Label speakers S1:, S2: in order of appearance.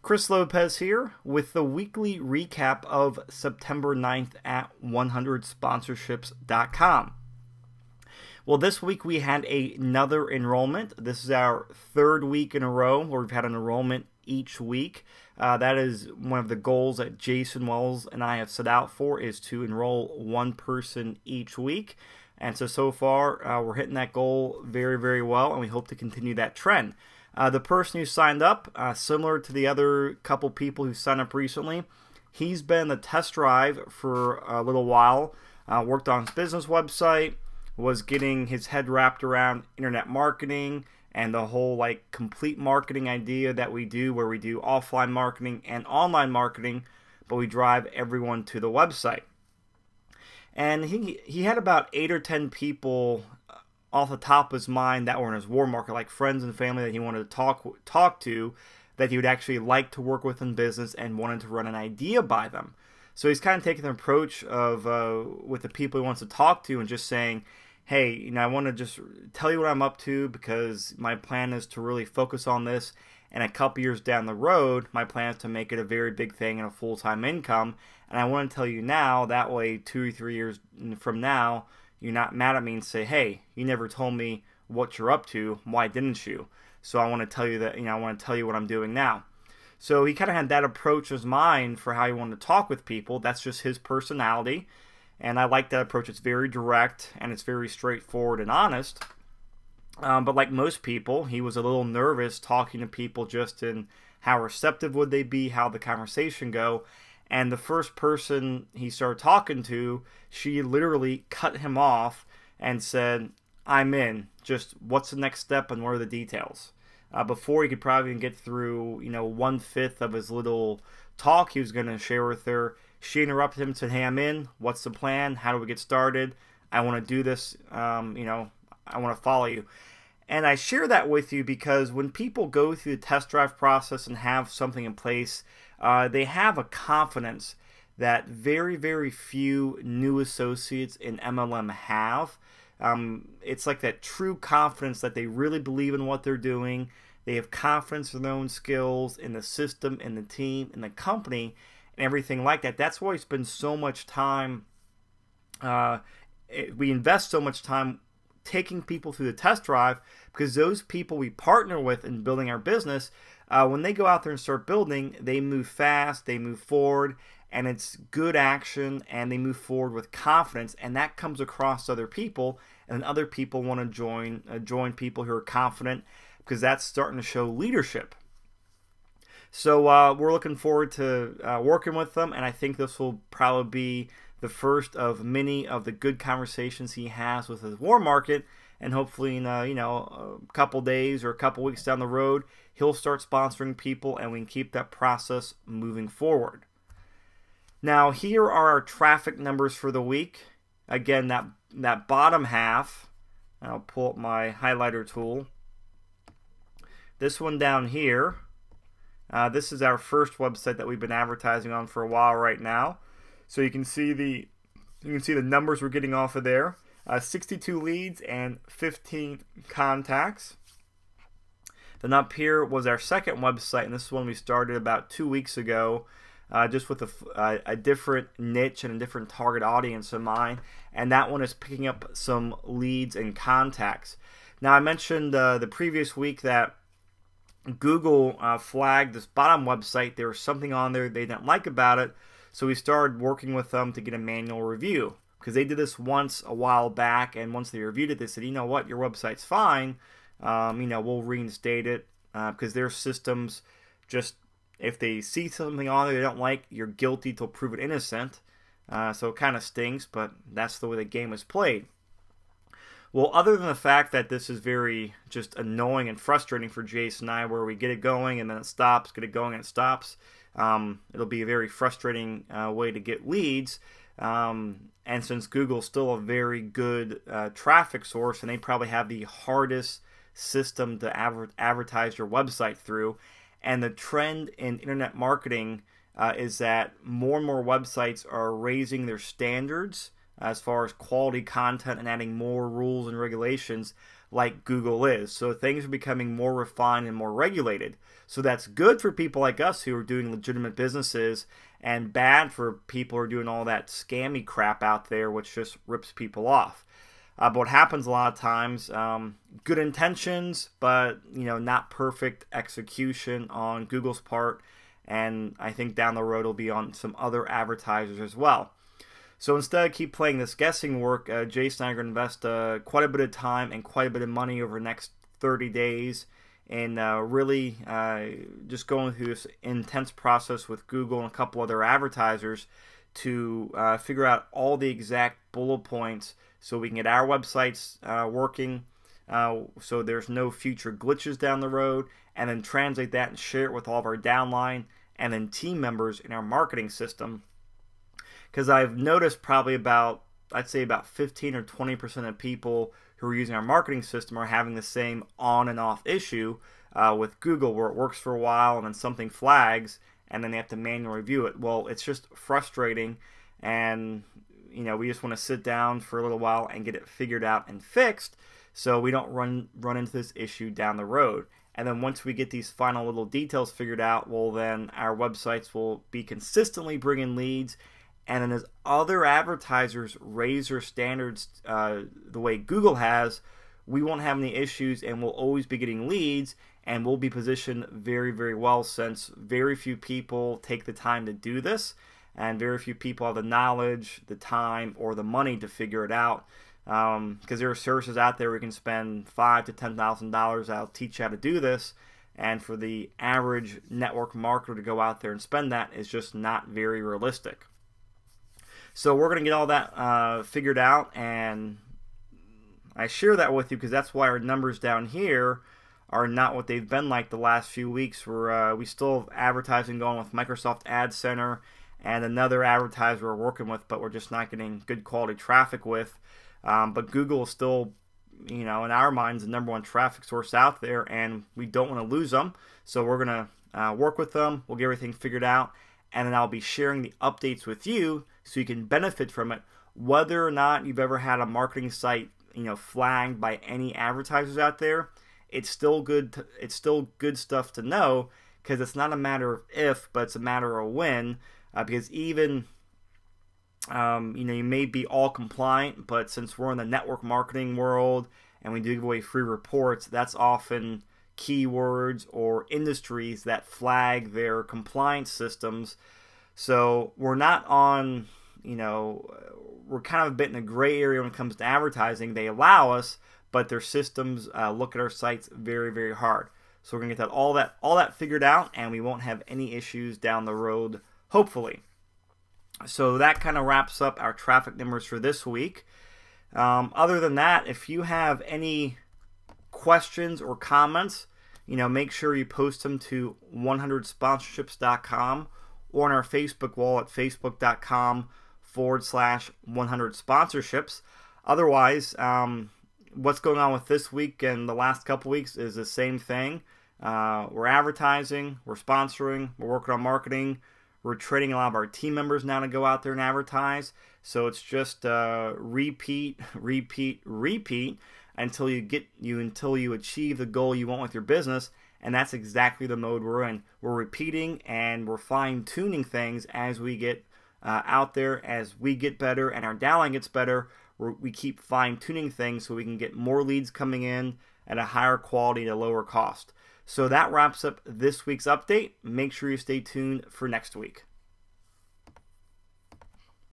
S1: Chris Lopez here with the weekly recap of September 9th at 100sponsorships.com. Well, this week we had another enrollment. This is our third week in a row where we've had an enrollment each week. That is one of the goals that Jason Wells and I have set out for, is to enroll one person each week. And so far, we're hitting that goal very, very well, and we hope to continue that trend. The person who signed up, similar to the other couple people who signed up recently, he's been in the test drive for a little while, worked on his business website, was getting his head wrapped around internet marketing and the whole complete marketing idea that we do, where we do offline marketing and online marketing, but we drive everyone to the website. And he had about 8 or 10 people off the top of his mind that were in his warm market, like friends and family that he wanted to talk to, that he would actually like to work with in business and wanted to run an idea by them. So he's kind of taking the approach of with the people he wants to talk to and just saying, hey, I want to just tell you what I'm up to, because my plan is to really focus on this, and a couple years down the road, my plan is to make it a very big thing and a full-time income. And I want to tell you now, that way 2 or 3 years from now, you're not mad at me and say, hey, you never told me what you're up to. Why didn't you? So I want to tell you that, I want to tell you what I'm doing now. So he kind of had that approach in his mind for how he wanted to talk with people. That's just his personality. And I like that approach. It's very direct and it's very straightforward and honest. But like most people, he was a little nervous talking to people just in how receptive would they be, how the conversation go. And the first person he started talking to, she literally cut him off and said, I'm in. Just what's the next step and what are the details? Before he could probably even get through, 1/5 of his little talk he was going to share with her, she interrupted him and said, hey, I'm in. What's the plan? How do we get started? I want to do this. I want to follow you. And I share that with you because when people go through the test drive process and have something in place, they have a confidence that very, very few new associates in MLM have. It's like that true confidence that they really believe in what they're doing. They have confidence in their own skills, in the system, in the team, in the company, and everything like that. That's why we spend so much time, we invest so much time taking people through the test drive, because those people we partner with in building our business, when they go out there and start building, they move fast, they move forward, and it's good action, and they move forward with confidence, and that comes across to other people, and then other people want to join people who are confident, because that's starting to show leadership. So we're looking forward to working with them, and I think this will probably be the first of many of the good conversations he has with his warm market, and hopefully in a couple days or a couple weeks down the road, he'll start sponsoring people, and we can keep that process moving forward. Now, here are our traffic numbers for the week. Again, that bottom half, I'll pull up my highlighter tool. This one down here, this is our first website that we've been advertising on for a while right now. So you can see the numbers we're getting off of there. 62 leads and 15 contacts. Then up here was our second website, and this is one we started about 2 weeks ago, just with a different niche and a different target audience in mind. And that one is picking up some leads and contacts. Now, I mentioned the previous week that Google flagged this bottom website. There was something on there they didn't like about it. So we started working with them to get a manual review, because they did this once a while back, and once they reviewed it, they said, you know what, your website's fine. We'll reinstate it, because their systems, just if they see something on there they don't like, you're guilty till proven innocent. So it kind of stinks, but that's the way the game is played. Well, other than the fact that this is very just annoying and frustrating for Jason and I, where we get it going and then it stops, get it going and it stops, it'll be a very frustrating way to get leads. And since Google's still a very good traffic source, and they probably have the hardest system to advertise your website through, and the trend in internet marketing is that more and more websites are raising their standards as far as quality content and adding more rules and regulations. like Google is. So things are becoming more refined and more regulated. So that's good for people like us who are doing legitimate businesses, and bad for people who are doing all that scammy crap out there, which just rips people off. But what happens a lot of times, good intentions, but not perfect execution on Google's part, and I think down the road it'll be on some other advertisers as well. So instead of keep playing this guessing work, Jason and I are going to invest quite a bit of time and quite a bit of money over the next 30 days in really just going through this intense process with Google and a couple other advertisers to figure out all the exact bullet points so we can get our websites working, so there's no future glitches down the road, and then translate that and share it with all of our downline and then team members in our marketing system. Because I've noticed probably I'd say about 15 or 20% of people who are using our marketing system are having the same on and off issue with Google, where it works for a while and then something flags and then they have to manually review it. Well, it's just frustrating, and we just want to sit down for a little while and get it figured out and fixed so we don't run into this issue down the road. And then once we get these final little details figured out, well, then our websites will be consistently bringing leads. And then as other advertisers raise their standards the way Google has, we won't have any issues, and we'll always be getting leads, and we'll be positioned very, very well, since very few people take the time to do this, and very few people have the knowledge, the time, or the money to figure it out. Because there are services out there where you can spend $5,000 to $10,000. I'll teach you how to do this. And for the average network marketer to go out there and spend that is just not very realistic. So we're going to get all that figured out, and I share that with you because that's why our numbers down here are not what they've been like the last few weeks, where we still have advertising going with Microsoft Ad Center and another advertiser we're working with, but we're just not getting good quality traffic with. But Google is still, in our minds, the #1 traffic source out there, and we don't want to lose them. So we're going to work with them. We'll get everything figured out, and then I'll be sharing the updates with you so you can benefit from it, whether or not you've ever had a marketing site, flagged by any advertisers out there. It's still good. It's still good stuff to know, because it's not a matter of if, but it's a matter of when. Because even you may be all compliant, but since we're in the network marketing world and we do give away free reports, that's often keywords or industries that flag their compliance systems. So we're not on, we're kind of a bit in a gray area when it comes to advertising. They allow us, but their systems look at our sites very, very hard. So we're gonna get all that figured out, and we won't have any issues down the road, hopefully. So that kind of wraps up our traffic numbers for this week. Other than that, if you have any questions or comments, make sure you post them to 100sponsorships.com or on our Facebook wall at facebook.com/100sponsorships. Otherwise, what's going on with this week and the last couple weeks is the same thing. We're advertising, we're sponsoring, we're working on marketing. We're training a lot of our team members now to go out there and advertise. So it's just repeat, repeat, repeat until you achieve the goal you want with your business. And that's exactly the mode we're in. We're repeating and we're fine-tuning things as we get out there, as we get better and our downline gets better. We keep fine-tuning things so we can get more leads coming in at a higher quality at a lower cost. So that wraps up this week's update. Make sure you stay tuned for next week.